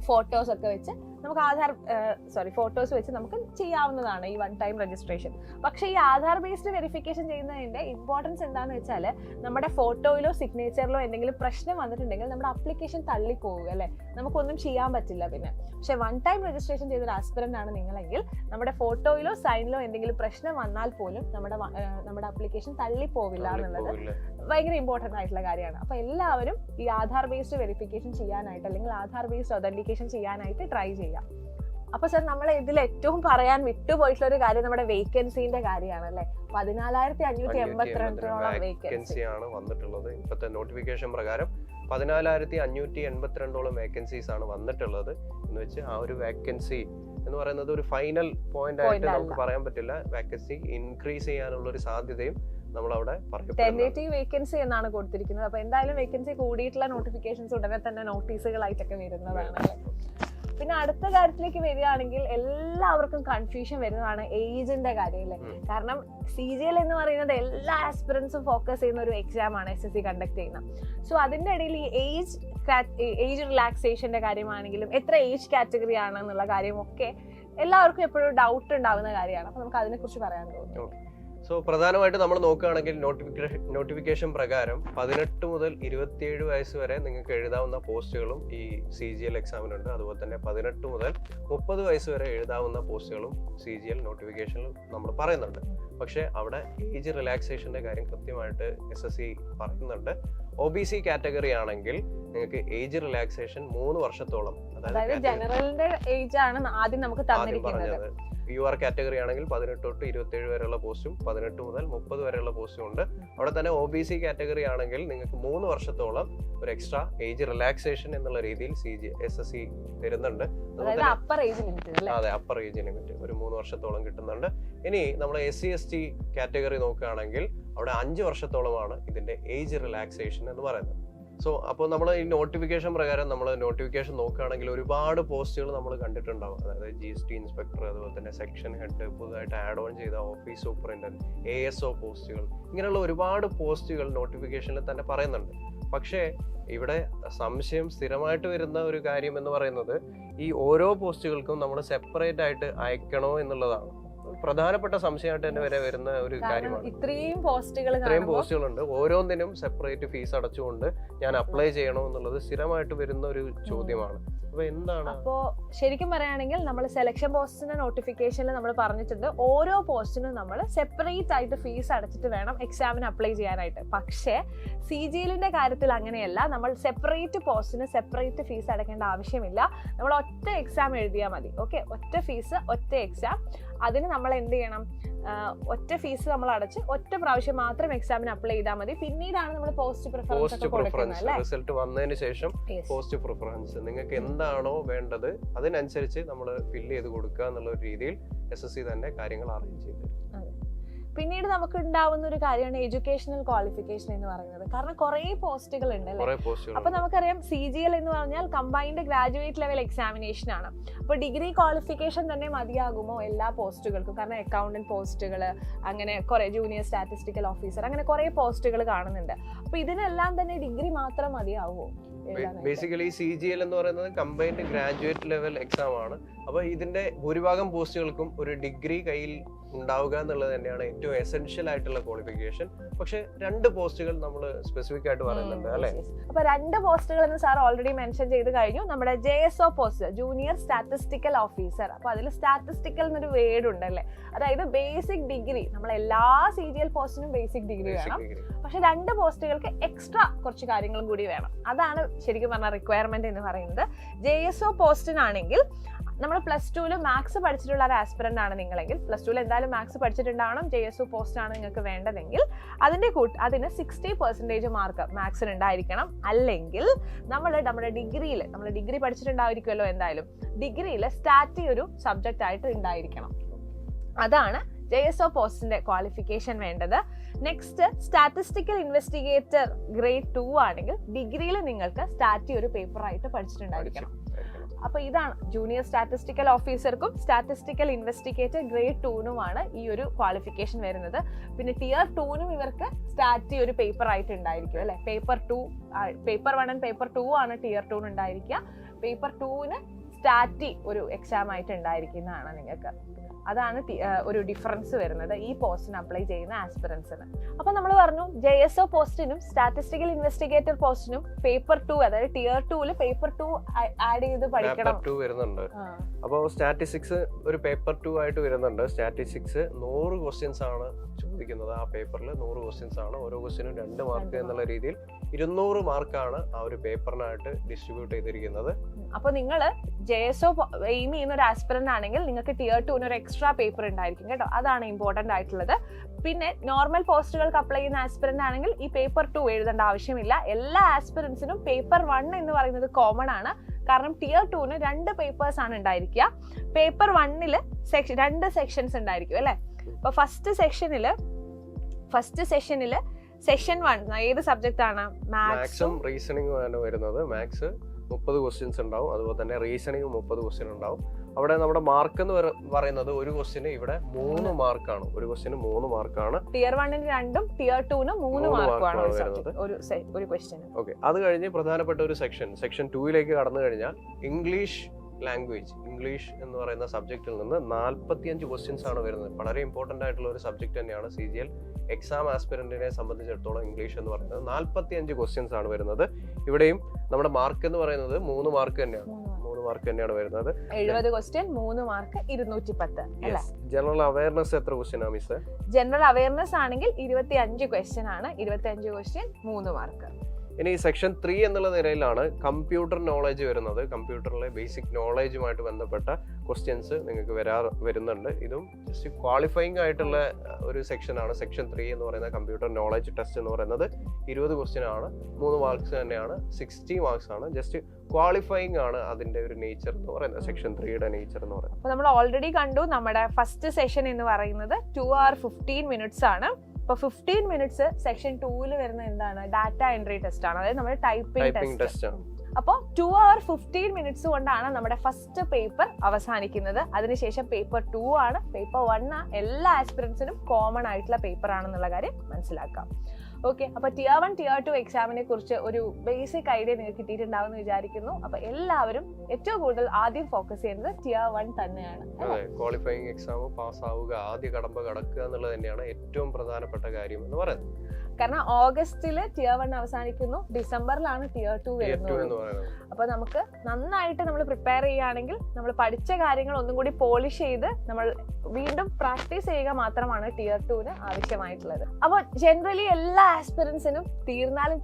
ഫോട്ടോസ് ഒക്കെ വെച്ച് നമുക്ക് ഫോട്ടോസ് വെച്ച് നമുക്ക് ചെയ്യാവുന്നതാണ് ഈ വൺ ടൈം രജിസ്ട്രേഷൻ. പക്ഷേ ഈ ആധാർ ബേസ്ഡ് വെരിഫിക്കേഷൻ ചെയ്യുന്നതിന്റെ ഇമ്പോർട്ടൻസ് എന്താണെന്ന് വെച്ചാൽ നമ്മുടെ ഫോട്ടോയിലോ സിഗ്നേച്ചറിലോ എന്തെങ്കിലും പ്രശ്നം വന്നിട്ടുണ്ടെങ്കിൽ നമ്മുടെ അപ്ലിക്കേഷൻ തള്ളിപ്പോവുക അല്ലെ, നമുക്കൊന്നും ചെയ്യാൻ പറ്റില്ല പിന്നെ. പക്ഷെ വൺ ടൈം രജിസ്ട്രേഷൻ ചെയ്തൊരു ആസ്പിറന്റ് ആണ് നിങ്ങളെങ്കിൽ നമ്മുടെ ഫോട്ടോയിലോ സൈനിലോ എന്തെങ്കിലും പ്രശ്നം വന്നാൽ പോലും നമ്മുടെ അപ്ലിക്കേഷൻ തള്ളിപ്പോവില്ല എന്നുള്ളത് ഭയങ്കര ഇമ്പോർട്ടൻ്റ് ആയിട്ടുള്ള കാര്യമാണ്. അപ്പൊ എല്ലാവരും ഈ ആധാർ ബേസ്ഡ് വെരിഫിക്കേഷൻ ചെയ്യാനായിട്ട് അല്ലെങ്കിൽ ആധാർ ബേസ്ഡ് ഒതന്റിക്കേഷൻ ചെയ്യാനായിട്ട് ട്രൈ ചെയ്യാം. അപ്പൊ സർ നമ്മൾ ഇതിൽ ഏറ്റവും പറയാൻ വിട്ടുപോയിട്ടുള്ള ഒരു കാര്യം നമ്മുടെ വേക്കൻസിന്റെ കാര്യമാണ് അല്ലെ. 14,582 വേക്കൻസിയാണ് വന്നിട്ടുള്ളത്. ഇപ്പോഴത്തെ നോട്ടിഫിക്കേഷൻ പ്രകാരം 14,582 വേക്കൻസീസ് ആണ് വന്നിട്ടുള്ളത്. എന്ന് വെച്ച് ആ ഒരു വേക്കൻസി എന്ന് പറയുന്നത് ഒരു ഫൈനൽ പോയിന്റ് ആയിട്ട് നമുക്ക് പറയാൻ പറ്റില്ല. വേക്കൻസി ഇൻക്രീസ് ചെയ്യാനുള്ള ഒരു സാധ്യതയും നമ്മളവിടെ ടെന്റേറ്റീവ് വേക്കൻസി എന്നാണ് കൊടുത്തിരിക്കുന്നത്. അപ്പൊ എന്തായാലും വേക്കൻസി കൂടിയിട്ടുള്ള നോട്ടിഫിക്കേഷൻസ് ഉടനെ തന്നെ നോട്ടീസുകളായിട്ടൊക്കെ വരുന്നതാണ്. പിന്നെ അടുത്ത കാര്യത്തിലേക്ക് വരികയാണെങ്കിൽ എല്ലാവർക്കും കൺഫ്യൂഷൻ വരുന്നതാണ് ഏജിന്റെ കാര്യം അല്ലേ. കാരണം CGL എന്ന് പറയുന്നത് എല്ലാ ആസ്പിറൻസും ഫോക്കസ് ചെയ്യുന്ന ഒരു എക്സാം ആണ് SSC കണ്ടക്ട് ചെയ്യുന്നത്. സോ അതിന്റെ ഇടയിൽ ഈ ഏജ് റിലാക്സേഷന്റെ കാര്യമാണെങ്കിലും എത്ര ഏജ് കാറ്റഗറി ആണെന്നുള്ള കാര്യമൊക്കെ എല്ലാവർക്കും എപ്പോഴും ഡൗട്ട് ഉണ്ടാവുന്ന കാര്യമാണ്. അപ്പൊ നമുക്ക് അതിനെ കുറിച്ച് പറയാൻ തോന്നുന്നു. സോ പ്രധാനമായിട്ട് നമ്മൾ നോക്കുകയാണെങ്കിൽ നോട്ടിഫിക്കേഷൻ പ്രകാരം 18 മുതൽ 27 വയസ്സ് വരെ നിങ്ങൾക്ക് എഴുതാവുന്ന പോസ്റ്റുകളും ഈ CGL എക്സാമിനുണ്ട്. അതുപോലെ തന്നെ 18 മുതൽ 30 വയസ്സ് വരെ എഴുതാവുന്ന പോസ്റ്റുകളും CGL നോട്ടിഫിക്കേഷനിൽ നമ്മൾ പറയുന്നുണ്ട്. പക്ഷേ അവിടെ ഏജ് റിലാക്സേഷന്റെ കാര്യം കൃത്യമായിട്ട് SSC പറയുന്നുണ്ട്. OBC കാറ്റഗറി ആണെങ്കിൽ നിങ്ങൾക്ക് ഏജ് റിലാക്സേഷൻ 3 വർഷത്തോളം, അതായത് ജനറലിന്റെ ഏജ് ആണ് ആദ്യം നമുക്ക് തന്നിരിക്കുന്നത്. UR കാറ്റഗറി ആണെങ്കിൽ 18 തൊട്ട് 27 വരെയുള്ള പോസ്റ്റും 18 മുതൽ 30 വരെയുള്ള പോസ്റ്റും ഉണ്ട്. അവിടെ തന്നെ OBC കാറ്റഗറി ആണെങ്കിൽ നിങ്ങൾക്ക് 3 വർഷത്തോളം ഒരു എക്സ്ട്രാ ഏജ് റിലാക്സേഷൻ എന്നുള്ള രീതിയിൽ SSC തരുന്നുണ്ട്. അതെ, അപ്പർ ഏജ് ലിമിറ്റ് ഒരു 3 വർഷത്തോളം കിട്ടുന്നുണ്ട്. ഇനി നമ്മൾ SC/ST കാറ്റഗറി നോക്കുകയാണെങ്കിൽ അവിടെ 5 വർഷത്തോളമാണ് ഇതിന്റെ ഏജ് റിലാക്സേഷൻ എന്ന് പറയുന്നത്. സോ അപ്പോൾ നമ്മൾ ഈ നോട്ടിഫിക്കേഷൻ പ്രകാരം നമ്മൾ നോട്ടിഫിക്കേഷൻ നോക്കുകയാണെങ്കിൽ ഒരുപാട് പോസ്റ്റുകൾ നമ്മൾ കണ്ടിട്ടുണ്ടാവും. അതായത് GST ഇൻസ്പെക്ടർ, അതുപോലെ തന്നെ സെക്ഷൻ ഹെഡ്, പുതുതായിട്ട് ആഡ് ഓൺ ചെയ്ത ഓഫീസ് സൂപ്രണ്ടന്റ്, ASO പോസ്റ്റുകൾ, ഇങ്ങനെയുള്ള ഒരുപാട് പോസ്റ്റുകൾ നോട്ടിഫിക്കേഷനിൽ തന്നെ പറയുന്നുണ്ട്. പക്ഷേ ഇവിടെ സംശയം സ്ഥിരമായിട്ട് വരുന്ന ഒരു കാര്യം എന്ന് പറയുന്നത് ഈ ഓരോ പോസ്റ്റുകൾക്കും നമ്മൾ സെപ്പറേറ്റ് ആയിട്ട് അയക്കണോ എന്നുള്ളതാണ് പ്രധാനപ്പെട്ട സംശയമായിട്ട് തന്നെ വരെ വരുന്ന ഒരു കാര്യമാണ്. ഇത്രയും പോസ്റ്റുകളുണ്ട്, ഓരോന്നിനും സെപ്പറേറ്റ് ഫീസ് അടച്ചുകൊണ്ട് ഞാൻ അപ്ലൈ ചെയ്യണോ എന്നുള്ളത് സ്ഥിരമായിട്ട് വരുന്ന ഒരു ചോദ്യമാണ്. അപ്പൊ എന്താണ് അപ്പോ ശരിക്കും പറയുകയാണെങ്കിൽ നമ്മൾ സെലക്ഷൻ പോസ്റ്റിന്റെ നോട്ടിഫിക്കേഷനിൽ നമ്മൾ പറഞ്ഞിട്ടുണ്ട് ഓരോ പോസ്റ്റിനും നമ്മൾ സെപ്പറേറ്റ് ആയിട്ട് ഫീസ് അടച്ചിട്ട് വേണം എക്സാമിന് അപ്ലൈ ചെയ്യാനായിട്ട്. പക്ഷേ CGLന്റെ കാര്യത്തിൽ അങ്ങനെയല്ല. നമ്മൾ സെപ്പറേറ്റ് പോസ്റ്റിന് സെപ്പറേറ്റ് ഫീസ് അടയ്ക്കേണ്ട ആവശ്യമില്ല. നമ്മൾ ഒറ്റ എക്സാം എഴുതിയാൽ മതി. ഓക്കെ, ഒറ്റ ഫീസ് ഒറ്റ എക്സാം. അതിന് നമ്മൾ എന്ത് ചെയ്യണം, ഒറ്റ ഫീസ് നമ്മൾ അടച്ച് ഒറ്റ പ്രാവശ്യം മാത്രം എക്സാമിന് അപ്ലൈ ചെയ്താൽ മതി. പിന്നീടാണ് നമ്മൾ പോസ്റ്റ് പ്രിഫറൻസ് റിസൾട്ട് വന്നതിന് ശേഷം പോസ്റ്റ് പ്രിഫറൻസ് നിങ്ങൾക്ക് എന്താണോ വേണ്ടത് അതിനനുസരിച്ച് നമ്മൾ ഫില്ല് ചെയ്ത് കൊടുക്കുക എന്നുള്ള ഒരു രീതിയിൽ SSC തന്നെ കാര്യങ്ങൾ അറേഞ്ച് ചെയ്തു. പിന്നീട് നമുക്ക് ഉണ്ടാവുന്ന ഒരു കാര്യമാണ് എഡ്യൂക്കേഷണൽ ക്വാളിഫിക്കേഷൻ എന്ന് പറയുന്നത്. കാരണം കുറെ പോസ്റ്റുകൾ ഉണ്ട് അല്ലേ. അപ്പൊ നമുക്കറിയാം CGL എന്ന് പറഞ്ഞാൽ കമ്പൈൻഡ് ഗ്രാജുവേറ്റ് ലെവൽ എക്സാമിനേഷൻ ആണ്. അപ്പൊ ഡിഗ്രി ക്വാളിഫിക്കേഷൻ തന്നെ മതിയാകുമോ എല്ലാ പോസ്റ്റുകൾക്കും? കാരണം അക്കൗണ്ടന്റ് പോസ്റ്റുകൾ, അങ്ങനെ കുറെ ജൂനിയർ സ്റ്റാറ്റിസ്റ്റിക്കൽ ഓഫീസർ, അങ്ങനെ കുറെ പോസ്റ്റുകൾ കാണുന്നുണ്ട്. അപ്പൊ ഇതിനെല്ലാം തന്നെ ഡിഗ്രി മാത്രം മതിയാവുമോ? ബേസിക്കലി CGL എന്ന് പറയുന്നത് കമ്പൈൻഡ് ഗ്രാജുവേറ്റ് ലെവൽ എക്സാം ആണ്. അപ്പൊ ഇതിന്റെ ഭൂരിഭാഗം പോസ്റ്റുകൾക്കും ഒരു ഡിഗ്രി കയ്യിൽ ഉണ്ടാവുക എന്നുള്ളത് തന്നെയാണ് ഏറ്റവും എസെൻഷ്യൽ ആയിട്ടുള്ള ക്വാളിഫിക്കേഷൻ. പക്ഷെ 2 പോസ്റ്റുകൾ നമ്മൾ സ്പെസിഫിക് ആയിട്ട് പറയുന്നുണ്ട് അല്ലെ. അപ്പൊ 2 പോസ്റ്റുകൾ എന്ന് സാർ ഓൾറെഡി മെൻഷൻ ചെയ്ത് കഴിഞ്ഞു. നമ്മുടെ JSO post, junior statistical officer. അപ്പൊ അതിൽ സ്റ്റാറ്റിസ്റ്റിക്കൽ എന്നൊരു വേർഡ് ഉണ്ടല്ലേ. അതായത് ബേസിക് ഡിഗ്രി, നമ്മൾ എല്ലാ CGL പോസ്റ്റിനും ബേസിക് ഡിഗ്രി വേണം. പക്ഷെ 2 പോസ്റ്റുകൾക്ക് എക്സ്ട്രാ കുറച്ച് കാര്യങ്ങളും കൂടി വേണം. അതാണ് ശരിക്കും പറഞ്ഞ റിക്വയർമെന്റ് എന്ന് പറയുന്നത്. JSO പോസ്റ്റിനാണെങ്കിൽ നമ്മൾ +2 മാത്സ് പഠിച്ചിട്ടുള്ള ഒരു ആസ്പിറന്റ് ആണ് നിങ്ങളെങ്കിൽ, +2 എന്തായാലും മാത്സ് പഠിച്ചിട്ടുണ്ടാവണം. JSO പോസ്റ്റ് ആണ് നിങ്ങൾക്ക് വേണ്ടതെങ്കിൽ അതിന് 60% മാർക്ക് മാത്സിന് ഉണ്ടായിരിക്കണം. അല്ലെങ്കിൽ നമ്മുടെ ഡിഗ്രിയിൽ, നമ്മൾ ഡിഗ്രി പഠിച്ചിട്ടുണ്ടായിരിക്കുമല്ലോ എന്തായാലും, ഡിഗ്രിയിൽ സ്റ്റാറ്റി ഒരു സബ്ജക്റ്റ് ആയിട്ട് ഉണ്ടായിരിക്കണം. അതാണ് JSO പോസ്റ്റിന്റെ ക്വാളിഫിക്കേഷൻ വേണ്ടത്. നെക്സ്റ്റ്, സ്റ്റാറ്റിസ്റ്റിക്കൽ ഇൻവെസ്റ്റിഗേറ്റർ ഗ്രേഡ് 2 ആണെങ്കിൽ ഡിഗ്രിയിൽ നിങ്ങൾക്ക് സ്റ്റാറ്റി ഒരു പേപ്പർ ആയിട്ട് പഠിച്ചിട്ടുണ്ടായിരിക്കണം. അപ്പൊ ഇതാണ് ജൂനിയർ സ്റ്റാറ്റിസ്റ്റിക്കൽ ഓഫീസർക്കും സ്റ്റാറ്റിസ്റ്റിക്കൽ ഇൻവെസ്റ്റിഗേറ്റർ ഗ്രേഡ് 2-നുമാണ് ഈ ഒരു ക്വാളിഫിക്കേഷൻ വരുന്നത്. പിന്നെ Tier 2-നും ഇവർക്ക് സ്റ്റാറ്റി ഒരു പേപ്പർ ആയിട്ട് ഉണ്ടായിരിക്കും അല്ലെ. പേപ്പർ 1 ആൻഡ് പേപ്പർ 2 ആണ് Tier 2-ന് ഉണ്ടായിരിക്കുക. പേപ്പർ 2-ന് സ്റ്റാറ്റി ഒരു എക്സാം ആയിട്ട് ഉണ്ടായിരിക്കുന്നതാണ് നിങ്ങൾക്ക്. അതാണ് ഒരു ഡിഫറൻസ് വരുന്നത് ഈ പോസ്റ്റിന് അപ്ലൈ ചെയ്യുന്ന ആസ്പിറൻസിന്. അപ്പൊ നമ്മൾ പറഞ്ഞു JSO പോസ്റ്റിനും സ്റ്റാറ്റിസ്റ്റിക്കൽ ഇൻവെസ്റ്റിഗേറ്റർ പോസ്റ്റിനും പേപ്പർ 2, അതായത് Tier 2-ല് പേപ്പർ 2 ആഡ് ചെയ്ത് പഠിക്കണം. വരുന്നുണ്ട്. അപ്പോൾ സ്റ്റാറ്റിസ്റ്റിക്സ് ഒരു പേപ്പർ 2 ആയിട്ട് വരുന്നുണ്ട്. സ്റ്റാറ്റിസ്റ്റിക്സ് 100 ക്വസ്റ്റ്യൻസ് ആണ് ചോദിക്കുന്നത്. ആ പേപ്പറിൽ 100 ക്വസ്റ്റ്യൻസ് ആണ്. ഓരോ ക്വസ്റ്റ്യനും 2 മാർക്ക് എന്നുള്ള രീതിയിൽ 200 മാർക്കാണ് ആ ഒരു പേപ്പറിനായിട്ട് ഡിസ്ട്രിബ്യൂട്ട് ചെയ്തിരിക്കുന്നത്. അപ്പൊ നിങ്ങൾ JSO എയിം ചെയ്യുന്ന ഒരു ആസ്പിറന്റ് ആണെങ്കിൽ നിങ്ങൾക്ക് Tier 2-ന് ഒരു എക്സ്ട്രാ പേപ്പർ ഉണ്ടായിരിക്കും കേട്ടോ. അതാണ് ഇമ്പോർട്ടന്റ് ആയിട്ടുള്ളത്. പിന്നെ നോർമൽ പോസ്റ്റുകൾക്ക് അപ്ലൈ ചെയ്യുന്ന ആസ്പിറന്റ് ആണെങ്കിൽ ഈ പേപ്പർ 2 എഴുതേണ്ട ആവശ്യമില്ല. എല്ലാ ആസ്പിറൻസിനും പേപ്പർ 1 എന്ന് പറയുന്നത് കോമൺ ആണ്. കാരണം Tier 2-ന് 2 പേപ്പേഴ്സ് ആണ് ഉണ്ടായിരിക്കുക. പേപ്പർ 1-ല് 2 സെക്ഷൻസ് ഉണ്ടായിരിക്കും അല്ലെ. അപ്പൊ ഫസ്റ്റ് സെഷനില് സെക്ഷൻ 1 ഏത് സബ്ജക്റ്റ് ആണ്? മാത്സും റീസണിംഗും ആണ് വരുന്നത്. മാത്സ് 30 ക്വസ്റ്റ്യൻസ് ഉണ്ടാവും. അതുപോലെ തന്നെ റീസണിംഗ് 30 ക്വസ്റ്റ്യൻ ഉണ്ടാവും. അവിടെ നമ്മുടെ മാർക്ക് എന്ന് പറയുന്നത് ഒരു ക്വസ്റ്റ്യന് ഇവിടെ 3 മാർക്കാണ്. ഒരു ക്വസ്റ്റ്യന് 3 മാർക്കാണ്. Tier 1-ന് 2-ഉം Tier 2-ന് 3 മാർക്കാണ് വരുന്നത് ഒരു ക്വസ്റ്റ്യന്. ഓക്കെ, അത് കഴിഞ്ഞ് പ്രധാനപ്പെട്ട ഒരു സെക്ഷൻ 2-ലേക്ക് കടന്നു കഴിഞ്ഞാൽ ഇംഗ്ലീഷ് ലാംഗ്വേജ്, ഇംഗ്ലീഷ് എന്ന് പറയുന്ന സബ്ജക്റ്റിൽ നിന്ന് 45 ക്വസ്റ്റ്യൻസ് ആണ് വരുന്നത്. വളരെ ഇമ്പോർട്ടന്റ് ആയിട്ടുള്ള ഒരു സബ്ജക്ട് തന്നെയാണ് CGL എക്സാം ആസ്പിറന്റിനെ സംബന്ധിച്ചിടത്തോളം. ഇംഗ്ലീഷ് എന്ന് പറയുന്നത് 45 ക്വസ്റ്റ്യൻസ് ആണ് വരുന്നത്. ഇവിടെയും നമ്മുടെ മാർക്ക് എന്ന് പറയുന്നത് 3 മാർക്ക് തന്നെയാണ്. 3 മാർക്ക് തന്നെയാണ് വരുന്നത്. 70 ക്വസ്റ്റ്യൻ, 3 മാർക്ക് 210 അല്ലേ. ജനറൽ അവയർനെസ് എത്ര ക്വസ്റ്റ്യൻ ആണ് മിസ്? ജനറൽ അവയർനെസ് ആണെങ്കിൽ 25 ക്വസ്റ്റ്യൻ ആണ്. 25 ക്വസ്റ്റ്യൻ, 3 മാർക്ക്. ഇനി സെക്ഷൻ 3 എന്നുള്ള നിലയിലാണ് കമ്പ്യൂട്ടർ നോളജ് വരുന്നത്. കമ്പ്യൂട്ടറിലെ ബേസിക് നോളജുമായിട്ട് ബന്ധപ്പെട്ട ക്വസ്റ്റ്യൻസ് നിങ്ങൾക്ക് വരുന്നുണ്ട്. ഇതും ജസ്റ്റ് ക്വാളിഫയിങ് ആയിട്ടുള്ള ഒരു സെക്ഷനാണ്. സെക്ഷൻ 3 എന്ന് പറയുന്ന കമ്പ്യൂട്ടർ നോളജ് ടെസ്റ്റ് എന്ന് പറയുന്നത് 20 ക്വസ്റ്റ്യൻ ആണ്. 3 മാർക്സ് തന്നെയാണ്. 60 മാർക്സ് ആണ്. ജസ്റ്റ് ക്വാളിഫയിങ് ആണ് അതിന്റെ ഒരു നേച്ചർ എന്ന് പറയുന്നത്. സെക്ഷൻ 3യുടെ നേച്ചർ എന്ന് പറയുന്നത്. അപ്പോൾ നമ്മൾ ഓൾറെഡി കണ്ടു നമ്മുടെ ഫസ്റ്റ് സെഷൻ എന്ന് പറയുന്നത് 2 hours 15 minutes ആണ്. ഇപ്പൊ 15 മിനിറ്റ്സ് സെക്ഷൻ 2 വരുന്ന എന്താണ്, ഡാറ്റ എൻട്രി ടെസ്റ്റ് ആണ്, അതായത് നമ്മുടെ ടൈപ്പിംഗ് ടെസ്റ്റ് ആണ്. അപ്പോൾ 2 hour 15 മിനിറ്റ്സ് കൊണ്ടാണ് നമ്മുടെ ഫസ്റ്റ് പേപ്പർ അവസാനിക്കുന്നത്. അതിനുശേഷം പേപ്പർ 2 ആണ്. പേപ്പർ 1 എല്ലാ ആസ്പിറൻസിനും കോമൺ ആയിട്ടുള്ള പേപ്പർ ആണെന്നുള്ള കാര്യം മനസ്സിലാക്കാം. ഓക്കെ, അപ്പൊ Tier 1 Tier 2 എക്സാമിനെ കുറിച്ച് ഒരു ബേസിക് ഐഡിയ നിങ്ങൾക്ക് കിട്ടിയിട്ടുണ്ടാവും എന്ന് വിചാരിക്കുന്നു. അപ്പൊ എല്ലാവരും ഏറ്റവും കൂടുതൽ ആദ്യം ഫോക്കസ് ചെയ്യുന്നത് Tier 1 തന്നെയാണ്. ക്വാളിഫയിങ് എക്സാം പാസ് ആവുക, ആദ്യ കടമ്പ കടക്കുക എന്നുള്ളത് തന്നെയാണ് ഏറ്റവും പ്രധാനപ്പെട്ട കാര്യം എന്ന് പറയുന്നത്. കാരണം ഓഗസ്റ്റില് Tier 1 അവസാനിക്കുന്നു, ഡിസംബറിലാണ് Tier 2 വരുന്നത്. അപ്പൊ നമുക്ക് നന്നായിട്ട് നമ്മൾ പ്രിപ്പയർ ചെയ്യുകയാണെങ്കിൽ നമ്മൾ പഠിച്ച കാര്യങ്ങൾ ഒന്നും കൂടി പോളിഷ് ചെയ്ത് നമ്മൾ വീണ്ടും പ്രാക്ടീസ് ചെയ്യുക മാത്രമാണ് Tier 2 ആവശ്യമായിട്ടുള്ളത്. അപ്പോൾ ജനറലി എല്ലാ ആസ്പിറൻസിനും തീർന്നാലും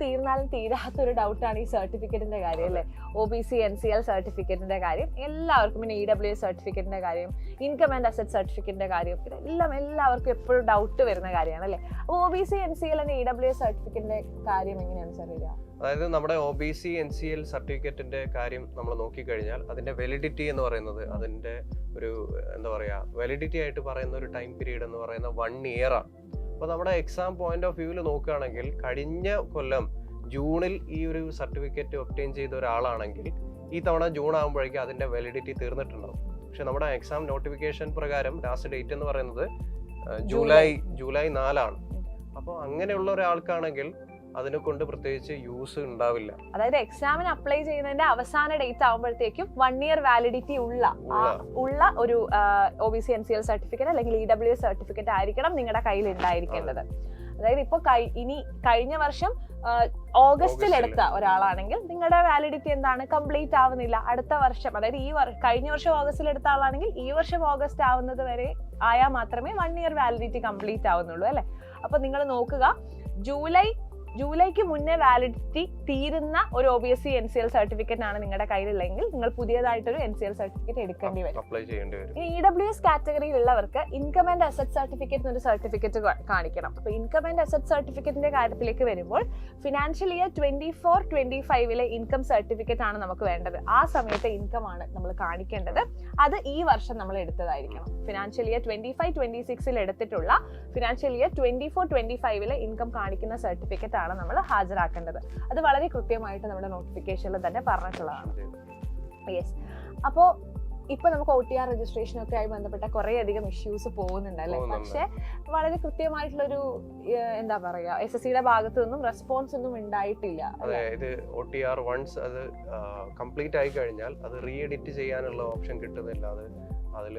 തീരാത്തൊരു ഡൗട്ടാണ് ഈ സർട്ടിഫിക്കറ്റിന്റെ കാര്യം അല്ലേ. OBC NCL സർട്ടിഫിക്കറ്റിന്റെ കാര്യം എല്ലാവർക്കും, പിന്നെ EWS സർട്ടിഫിക്കറ്റിന്റെ കാര്യം, ഇൻകം ആൻഡ് അസറ്റ് സർട്ടിഫിക്കറ്റിന്റെ കാര്യം, ഇതെല്ലാം എല്ലാവർക്കും എപ്പോഴും ഡൗട്ട് വരുന്ന കാര്യമാണ് അല്ലേ. അപ്പോൾ OBC NCL and EWS സർട്ടിഫിക്കറ്റിന്റെ കാര്യം എങ്ങനെയാണ് സാർ വരിക? അതായത് നമ്മുടെ OBC NCL സർട്ടിഫിക്കറ്റിന്റെ കാര്യം നമ്മൾ നോക്കിക്കഴിഞ്ഞാൽ അതിന്റെ വെലിഡിറ്റി എന്ന് പറയുന്നത്, അതിന്റെ ഒരു എന്താ പറയാ, വെലിഡിറ്റി ആയിട്ട് പറയുന്ന ഒരു ടൈം പീരീഡ് എന്ന് പറയുന്ന 1 year ആണ്. അപ്പോൾ നമ്മുടെ എക്സാം പോയിന്റ് ഓഫ് വ്യൂവിൽ നോക്കുകയാണെങ്കിൽ കഴിഞ്ഞ കൊല്ലം ജൂണിൽ ഈ ഒരു സർട്ടിഫിക്കറ്റ് ഒബ്റ്റെയിൻ ചെയ്ത ഒരാളാണെങ്കിൽ ഈ തവണ ജൂൺ ആകുമ്പോഴേക്കും അതിന്റെ വെലിഡിറ്റി തീർന്നിട്ടുണ്ടാവും. പക്ഷെ നമ്മുടെ എക്സാം നോട്ടിഫിക്കേഷൻ പ്രകാരം ലാസ്റ്റ് ഡേറ്റ് എന്ന് പറയുന്നത് ജൂലൈ 4 ആണ്. അപ്പോൾ അങ്ങനെയുള്ള ഒരാൾക്കാണെങ്കിൽ അതിനെ കൊണ്ട് പ്രത്യേകിച്ച് യൂസ് ഉണ്ടാവില്ല. അതായത് എക്സാമിന് അപ്ലൈ ചെയ്യുന്നതിന്റെ അവസാന ഡേറ്റ് ആകുമ്പോഴത്തേക്കും 1 year വാലിഡിറ്റി ഉള്ള ഒരു OBC NCL സർട്ടിഫിക്കറ്റ് അല്ലെങ്കിൽ EWS സർട്ടിഫിക്കറ്റ് ആയിരിക്കണം നിങ്ങളുടെ കയ്യിൽ ഉണ്ടായിരിക്കേണ്ടത്. അതായത് ഇപ്പൊ കഴിഞ്ഞ വർഷം ഓഗസ്റ്റിൽ എടുത്ത ഒരാളാണെങ്കിൽ നിങ്ങളുടെ വാലിഡിറ്റി എന്താണ്, കംപ്ലീറ്റ് ആവുന്നില്ല. അടുത്ത വർഷം, അതായത് കഴിഞ്ഞ വർഷം ഓഗസ്റ്റിൽ എടുത്ത ആളാണെങ്കിൽ ഈ വർഷം ഓഗസ്റ്റ് ആവുന്നത് വരെ ആയാൽ മാത്രമേ 1 year വാലിഡിറ്റി കംപ്ലീറ്റ് ആവുന്നുള്ളൂ അല്ലെ. അപ്പൊ നിങ്ങൾ നോക്കുക, ജൂലൈക്ക് മുന്നേ വാലിഡിറ്റി തീരുന്ന ഒരു OBC NCL സർട്ടിഫിക്കറ്റ് ആണ് നിങ്ങളുടെ കയ്യിലുള്ളെങ്കിൽ നിങ്ങൾ പുതിയതായിട്ടൊരു NCL സർട്ടിഫിക്കറ്റ് എടുക്കേണ്ടി വരും. ഇനി EWS കാറ്റഗറിയിലുള്ളവർക്ക് ഇൻകം ആൻഡ് അസറ്റ് സർട്ടിഫിക്കറ്റ് എന്നൊരു സർട്ടിഫിക്കറ്റ് കാണിക്കണം. അപ്പൊ ഇൻകം ആൻഡ് അസറ്റ് സർട്ടിഫിക്കറ്റിന്റെ കാര്യത്തിലേക്ക് വരുമ്പോൾ ഫിനാൻഷ്യൽ ഇയർ 24-25 ഇൻകം സർട്ടിഫിക്കറ്റ് ആണ് നമുക്ക് വേണ്ടത്. ആ സമയത്തെ ഇൻകം ആണ് നമ്മൾ കാണിക്കേണ്ടത്. അത് ഈ വർഷം നമ്മൾ എടുത്തതായിരിക്കണം. ഫിനാൻഷ്യൽ ഇയർ 25-26 എടുത്തിട്ടുള്ള ഫിനാൻഷ്യൽ ഇയർ 24-25 ഇൻകം കാണിക്കുന്ന സർട്ടിഫിക്കറ്റ് ആണ് നമ്മൾ ഹാജരാക്കേണ്ടത്. അത് വളരെ കൃത്യമായിട്ട് നമ്മുടെ നോട്ടിഫിക്കേഷനിൽ തന്നെ പറഞ്ഞിട്ടുള്ളതാണ്. യെസ്, അപ്പോൾ ഇപ്പൊ നമുക്ക് OTR രജിസ്ട്രേഷൻ ഒക്കെ ആയി ബന്ധപ്പെട്ട കുറെ അധികം ഇഷ്യൂസ് പോകുന്നുണ്ട് അല്ലെ. പക്ഷെ വളരെ കൃത്യമായിട്ടുള്ളൊരു എന്താ പറയാ, SSCയുടെ ഭാഗത്തു നിന്നും റെസ്പോൺസ് ഒന്നും ഉണ്ടായിട്ടില്ല. അതായത് OTR വൺസ് അത് കംപ്ലീറ്റ് ആയി കഴിഞ്ഞാൽ അത് റീ എഡിറ്റ് ചെയ്യാനുള്ള ഓപ്ഷൻ കിട്ടുന്നില്ല. അതിൽ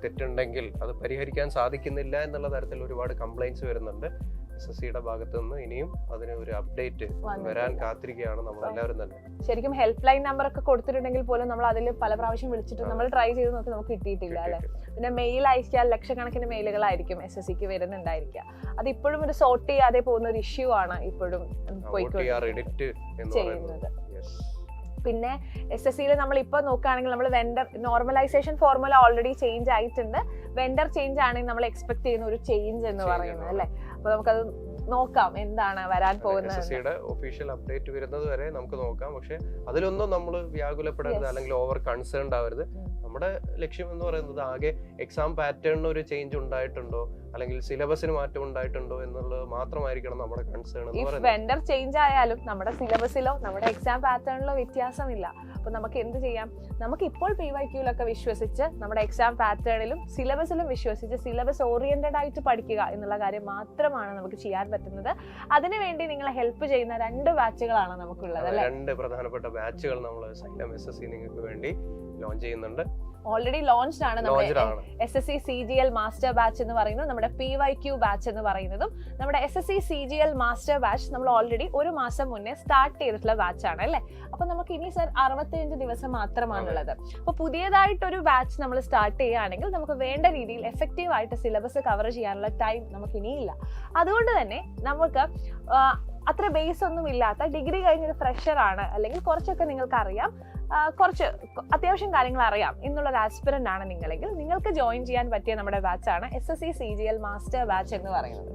തെറ്റുണ്ടെങ്കിൽ അത് പരിഹരിക്കാൻ സാധിക്കുന്നില്ല എന്നുള്ള തരത്തിൽ ഒരുപാട് കംപ്ലൈന്റ്സ് വരുന്നുണ്ട്. SSCയുടെ ഭാഗത്ത് നിന്ന് ഇനിയും അതിന് ഒരു അപ്ഡേറ്റ് വരാൻ കാത്തിരിക്കുകയാണ് നമ്മളെല്ലാവരും തന്നെ. ശരിക്കും ഹെൽപ്പ് ലൈൻ നമ്പർ ഒക്കെ കൊടുത്തിട്ടുണ്ടെങ്കിൽ പോലും നമ്മൾ അതിൽ പല പ്രാവശ്യം വിളിച്ചിട്ട് നമ്മൾ ട്രൈ ചെയ്ത് നോക്കി നമുക്ക് കിട്ടിയിട്ടില്ല അല്ലെ. പിന്നെ മെയിൽ അയച്ചാൽ ലക്ഷക്കണക്കിന് മെയിലുകളായിരിക്കും SSCക്ക് വരുന്നുണ്ടായിരിക്കുക. അത് ഇപ്പോഴും ഒരു സോർട്ട് ചെയ്യാതെ പോകുന്ന ഒരു ഇഷ്യൂ ആണ് ഇപ്പോഴും ചെയ്യുന്നത്. പിന്നെ SSCയിൽ നമ്മൾ ഇപ്പോൾ നോക്കുകയാണെങ്കിൽ നമ്മൾ vendor normalisation formula already change ആയിട്ടുണ്ട്. വെണ്ടർ ചേഞ്ച് ആണെങ്കിൽ നമ്മൾ എക്സ്പെക്ട് ചെയ്യുന്ന ഒരു ചേഞ്ച് എന്ന് പറയുന്നത് അല്ലേ. അപ്പൊ നമുക്കത് നോക്കാം എന്താണ് വരാൻ പോകുന്നത്. SSCയുടെ ഒഫീഷ്യൽ അപ്ഡേറ്റ് വരുന്നത് വരെ നമുക്ക് നോക്കാം. പക്ഷെ അതിലൊന്നും നമ്മൾ വ്യാകുലപ്പെടരുത് അല്ലെങ്കിൽ ഓവർ കൺസേൺഡ് ആവരുത്. നമ്മുടെ ലക്ഷ്യം എന്ന് പറയുന്നത് ആകെ എക്സാം പാറ്റേണിന് ഒരു ചേഞ്ച് ഉണ്ടായിട്ടുണ്ടോ അല്ലെങ്കിൽ സിലബസിന് മാറ്റം ഉണ്ടായിട്ടുണ്ടോ എന്നുള്ളത് മാത്രമായിരിക്കണം നമ്മുടെ കൺസേൺ എന്ന് പറയുന്നത്. വെണ്ടർ ചേഞ്ച് ആയാലും നമ്മുടെ സിലബസിലോ നമ്മുടെ എക്സാം പാറ്റേണിലോ വ്യത്യാസമില്ല. അപ്പൊ നമുക്ക് എന്ത് ചെയ്യാം, നമുക്ക് ഇപ്പോൾ PYQലൊക്കെ വിശ്വസിച്ച് നമ്മുടെ എക്സാം പാറ്റേണിലും സിലബസിലും വിശ്വസിച്ച് സിലബസ് ഓറിയന്റഡ് ആയിട്ട് പഠിക്കുക എന്നുള്ള കാര്യം മാത്രമാണ് നമുക്ക് ചെയ്യാൻ പറ്റുന്നത്. അതിനുവേണ്ടി നിങ്ങളെ ഹെൽപ്പ് ചെയ്യുന്ന 2 ബാച്ചുകളാണ് നമുക്കുള്ളത് അല്ലെ. 2 പ്രധാനപ്പെട്ട ബാച്ചുകൾ നമ്മൾ സൈലം SSC നിങ്ങൾക്ക് വേണ്ടി ലോഞ്ച് ചെയ്യുന്നുണ്ട്. ഓൾറെഡി ലോഞ്ച്ഡ് ആണ് നമ്മുടെ SSC CGL മാസ്റ്റർ ബാച്ച് എന്ന് പറയുന്നത്, നമ്മുടെ PYQ ബാച്ച് എന്ന് പറയുന്നതും. നമ്മുടെ SSC CGL മാസ്റ്റർ ബാച്ച് നമ്മൾ ഓൾറെഡി 1 മാസം മുന്നേ സ്റ്റാർട്ട് ചെയ്തിട്ടുള്ള ബാച്ചാണ് അല്ലെ. അപ്പൊ നമുക്ക് ഇനി സർ 65 ദിവസം മാത്രമാണുള്ളത്. അപ്പൊ പുതിയതായിട്ടൊരു ബാച്ച് നമ്മൾ സ്റ്റാർട്ട് ചെയ്യുകയാണെങ്കിൽ നമുക്ക് വേണ്ട രീതിയിൽ എഫക്റ്റീവ് ആയിട്ട് സിലബസ് കവർ ചെയ്യാനുള്ള ടൈം നമുക്ക് ഇനിയില്ല. അതുകൊണ്ട് തന്നെ നമുക്ക് അത്ര ബേസ് ഒന്നും ഇല്ലാത്ത ഡിഗ്രി കഴിഞ്ഞൊരു ഫ്രഷർ ആണ് അല്ലെങ്കിൽ കുറച്ചൊക്കെ നിങ്ങൾക്ക് അറിയാം, കുറച്ച് അത്യാവശ്യം കാര്യങ്ങൾ അറിയാം എന്നുള്ളൊരു ആസ്പിറന്റ് ആണ് നിങ്ങളെങ്കിൽ നിങ്ങൾക്ക് ജോയിൻ ചെയ്യാൻ പറ്റിയ നമ്മുടെ ബാച്ചാണ് SSC CGL മാസ്റ്റർ ബാച്ച് എന്ന് പറയുന്നത്.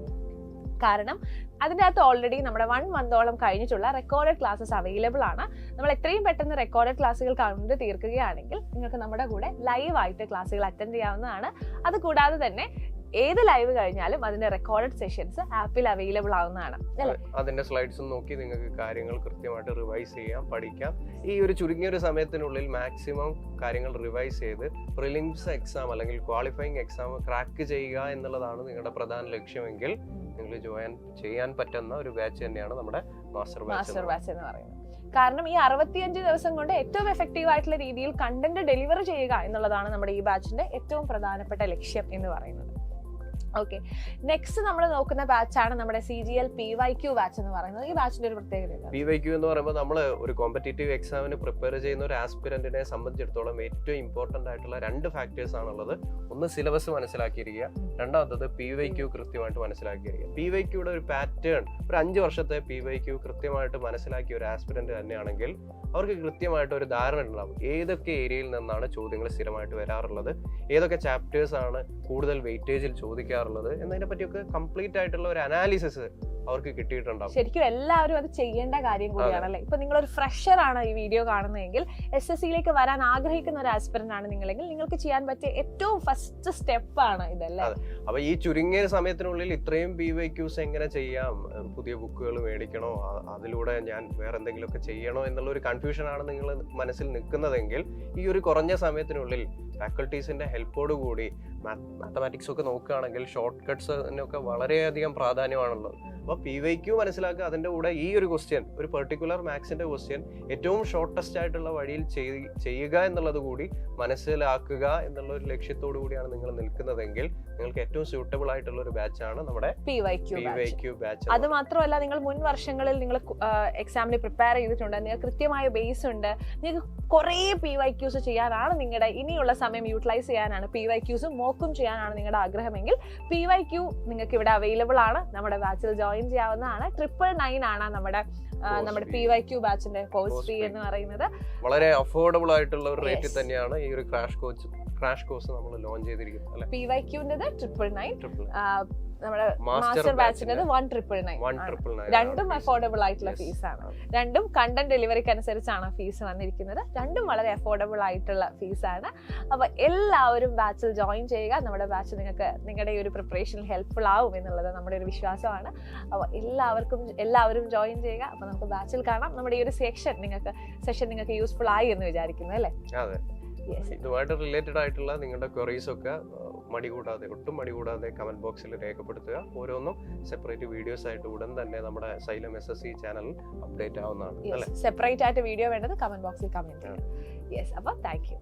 കാരണം അതിൻ്റെ അകത്ത് ഓൾറെഡി നമ്മുടെ 1 മന്തോളം കഴിഞ്ഞിട്ടുള്ള റെക്കോർഡഡ് ക്ലാസ്സസ് അവൈലബിൾ ആണ്. നമ്മൾ എത്രയും പെട്ടെന്ന് റെക്കോർഡഡ് ക്ലാസ്സുകൾ കണ്ടു തീർക്കുകയാണെങ്കിൽ നിങ്ങൾക്ക് നമ്മുടെ കൂടെ ലൈവായിട്ട് ക്ലാസ്സുകൾ അറ്റൻഡ് ചെയ്യാവുന്നതാണ്. അതുകൂടാതെ തന്നെ ഏത് ലൈവ് കഴിഞ്ഞാലും അതിന്റെ റെക്കോർഡഡ് സെഷൻസ് ആപ്പിൽ അവൈലബിൾ ആവുന്നതാണ് അല്ലേ? അതിന്റെ സ്ലൈഡ്സും നോക്കി നിങ്ങൾക്ക് കാര്യങ്ങൾ കൃത്യമായിട്ട് റിവൈസ് ചെയ്യാം, പഠിക്കാം. ഈ ഒരു ചുരുങ്ങിയ ഒരു സമയത്തിനുള്ളിൽ മാക്സിമം കാര്യങ്ങൾ റിവൈസ് ചെയ്ത് പ്രിലിംസ് എക്സാം അല്ലെങ്കിൽ ക്വാളിഫയിങ് എക്സാം ക്രാക്ക് ചെയ്യുക എന്നുള്ളതാണ് നിങ്ങളുടെ പ്രധാന ലക്ഷ്യമെങ്കിൽ നിങ്ങൾ ജോയിൻ ചെയ്യാൻ പറ്റുന്ന ഒരു ബാച്ച് തന്നെയാണ് നമ്മുടെ മാസ്റ്റർ ബാച്ച് എന്ന് പറയുന്നത്. കാരണം ഈ 65 ദിവസം കൊണ്ട് ഏറ്റവും എഫക്റ്റീവ് ആയിട്ടുള്ള രീതിയിൽ കണ്ടന്റ് ഡെലിവർ ചെയ്യുക എന്നുള്ളതാണ് നമ്മുടെ ഈ ബാച്ചിന്റെ ഏറ്റവും പ്രധാനപ്പെട്ട ലക്ഷ്യം എന്ന് പറയുന്നത്. ഓക്കെ, നെക്സ്റ്റ് നമ്മൾ നോക്കുന്ന ബാച്ചാണ് നമ്മുടെ CGL PYQ ബാച്ച് എന്ന് പറയുന്നത്. ഈ ബാച്ചിന്റെ ഒരു പ്രത്യേകത PYQ എന്ന് പറയുമ്പോൾ നമ്മൾ ഒരു കോമ്പറ്റേറ്റീവ് എക്സാമിന് പ്രിപ്പയർ ചെയ്യുന്ന ഒരു ആസ്പിരന്റിനെ സംബന്ധിച്ചിടത്തോളം ഏറ്റവും ഇമ്പോർട്ടന്റ് ആയിട്ടുള്ള 2 ഫാക്ടേഴ്സ് ആണുള്ളത്. ഒന്ന് സിലബസ് മനസ്സിലാക്കിയിരിക്കുക, രണ്ടാമത്തത് PYQ കൃത്യമായിട്ട് മനസ്സിലാക്കിയിരിക്കുക. PYQയുടെ ഒരു പാറ്റേൺ, ഒരു 5 വർഷത്തെ PYQ കൃത്യമായിട്ട് മനസ്സിലാക്കിയ ഒരു ആസ്പിരന്റ് തന്നെയാണെങ്കിൽ അവർക്ക് കൃത്യമായിട്ട് ഒരു ധാരണ ഉണ്ടാവും ഏതൊക്കെ ഏരിയയിൽ നിന്നാണ് ചോദ്യങ്ങൾ സ്ഥിരമായിട്ട് വരാറുള്ളത്, ഏതൊക്കെ ചാപ്റ്റേഴ്സ് ആണ് കൂടുതൽ വെയിറ്റേജിൽ ചോദിക്കാറുള്ളത് എന്നതിനെ പറ്റിയൊക്കെ കംപ്ലീറ്റ് ആയിട്ടുള്ള ഒരു അനാലിസിസ് അവർക്ക് കിട്ടിയിട്ടുണ്ടാവും. ശരിക്കും എല്ലാവരും അത് ചെയ്യേണ്ട കാര്യം കൂടിയാണല്ലേ. ഇപ്പൊ നിങ്ങളൊരു ഫ്രഷർ ആണ് ഈ വീഡിയോ കാണുന്നതെങ്കിൽ, SSCയിലേക്ക് വരാൻ ആഗ്രഹിക്കുന്ന ഒരു ആസ്പിരന്റ് ആണ് നിങ്ങളെങ്കിൽ, നിങ്ങൾക്ക് ചെയ്യാൻ പറ്റിയ ഏറ്റവും ഫസ്റ്റ് സ്റ്റെപ്പ് ആണ് ഇതല്ലേ. അപ്പൊ ഈ ചുരുങ്ങിയ സമയത്തിനുള്ളിൽ ഇത്രയും PYQs എങ്ങനെ ചെയ്യാം, പുതിയ ബുക്കുകൾ മേടിക്കണോ, അതിലൂടെ ഞാൻ വേറെ എന്തെങ്കിലുമൊക്കെ ചെയ്യണോ എന്നുള്ള ഒരു കൺഫ്യൂഷൻ ആണ് നിങ്ങൾ മനസ്സിൽ നിൽക്കുന്നതെങ്കിൽ ഈ ഒരു കുറഞ്ഞ സമയത്തിനുള്ളിൽ ഫാക്കൽറ്റീസിന്റെ ഹെൽപ്പോട് കൂടി മാത്തമാറ്റിക്സ് ഒക്കെ നോക്കുകയാണെങ്കിൽ ഷോർട്ട് കട്ട്സിനൊക്കെ വളരെയധികം പ്രാധാന്യമാണുള്ളത്. അപ്പോൾ PYQ മനസ്സിലാക്കുക, അതിൻ്റെ കൂടെ ഈ ഒരു ക്വസ്റ്റ്യൻ, ഒരു പെർട്ടിക്കുലർ മാത്സിന്റെ ക്വസ്റ്റ്യൻ ഏറ്റവും ഷോർട്ടസ്റ്റ് ആയിട്ടുള്ള വഴിയിൽ ചെയ്യുക എന്നുള്ളത് കൂടി മനസ്സിലാക്കുക എന്നുള്ള ഒരു ലക്ഷ്യത്തോടു കൂടിയാണ് നിങ്ങൾ നിൽക്കുന്നതെങ്കിൽ നിങ്ങൾക്ക് ഏറ്റവും സ്യൂട്ടബിൾ ആയിട്ടുള്ള ഒരു ബാച്ചാണ് നമ്മുടെ PYQ ബാച്ച്. അത് മാത്രമല്ല, നിങ്ങൾ മുൻ വർഷങ്ങളിൽ നിങ്ങൾ എക്സാമിന് പ്രിപ്പയർ ചെയ്തിട്ടുണ്ട്, നിങ്ങൾക്ക് കൃത്യമായ ബേസ് ഉണ്ട്, നിങ്ങൾക്ക് കുറേ PYQs ചെയ്യാനാണ് നിങ്ങളുടെ ഇനിയുള്ള സമയം യൂട്ടിലൈസ് ചെയ്യാനാണ്, PYQസും മോക്കും ചെയ്യാനാണ് നിങ്ങളുടെ ആഗ്രഹമെങ്കിൽ PYQ നിങ്ങൾക്ക് ഇവിടെ അവൈലബിൾ ആണ്. നമ്മുടെ ബാച്ചിൽ ജോയിൻ ചെയ്യാവുന്നതാണ്. 999 ആണ് നമ്മുടെ PYQ ബാച്ചിന്റെ കോഴ്സ് ഫീ എന്ന് പറയുന്നത്. വളരെ അഫോർഡബിൾ ആയിട്ടുള്ള ഒരു റേറ്റിൽ തന്നെയാണ് ഈ ഒരു ക്രാഷ് കോഴ്സ് നമ്മൾ ലോഞ്ച് ചെയ്തിരിക്കുന്നത്. PYQന്റേത് 999, നമ്മുടെ മാസ്റ്റർ ബാച്ചിന്റേത് 1999. രണ്ടും അഫോർഡബിൾ ആയിട്ടുള്ള ഫീസാണ്. രണ്ടും കണ്ടന്റ് ഡെലിവറിക്ക് അനുസരിച്ചാണ് ഫീസ് വന്നിരിക്കുന്നത്. രണ്ടും വളരെ അഫോർഡബിൾ ആയിട്ടുള്ള ഫീസാണ്. അപ്പൊ എല്ലാവരും ബാച്ചിൽ ജോയിൻ ചെയ്യുക. നമ്മുടെ ബാച്ച് നിങ്ങൾക്ക് നിങ്ങളുടെ ഈ ഒരു പ്രിപ്പറേഷനിൽ ഹെൽപ്ഫുൾ ആവും എന്നുള്ളത് നമ്മുടെ ഒരു വിശ്വാസമാണ്. അപ്പോൾ എല്ലാവരും ജോയിൻ ചെയ്യുക. അപ്പൊ നമുക്ക് ബാച്ചിൽ കാണാം. നമ്മുടെ ഈ ഒരു സെഷൻ നിങ്ങൾക്ക് യൂസ്ഫുൾ ആയി എന്ന് വിചാരിക്കുന്നു അല്ലേ? ഇതുമായിട്ട് റിലേറ്റഡ് ആയിട്ടുള്ള നിങ്ങളുടെ ക്വറീസ് ഒക്കെ ഒട്ടും മടി കൂടാതെ കമന്റ് ബോക്സിൽ രേഖപ്പെടുത്തുക. ഓരോന്നും സെപ്പറേറ്റ് വീഡിയോസ് ആയിട്ട് ഉടൻ തന്നെ നമ്മുടെ സൈലം SSC ചാനലിൽ അപ്ഡേറ്റ് ആവുന്നതാണ്. സെപ്പറേറ്റ് ആയിട്ട് വീഡിയോ വേണ്ടത് കമന്റ് ബോക്സിൽ കമന്റ് ചെയ്യുക. അപ്പോൾ താങ്ക് യു.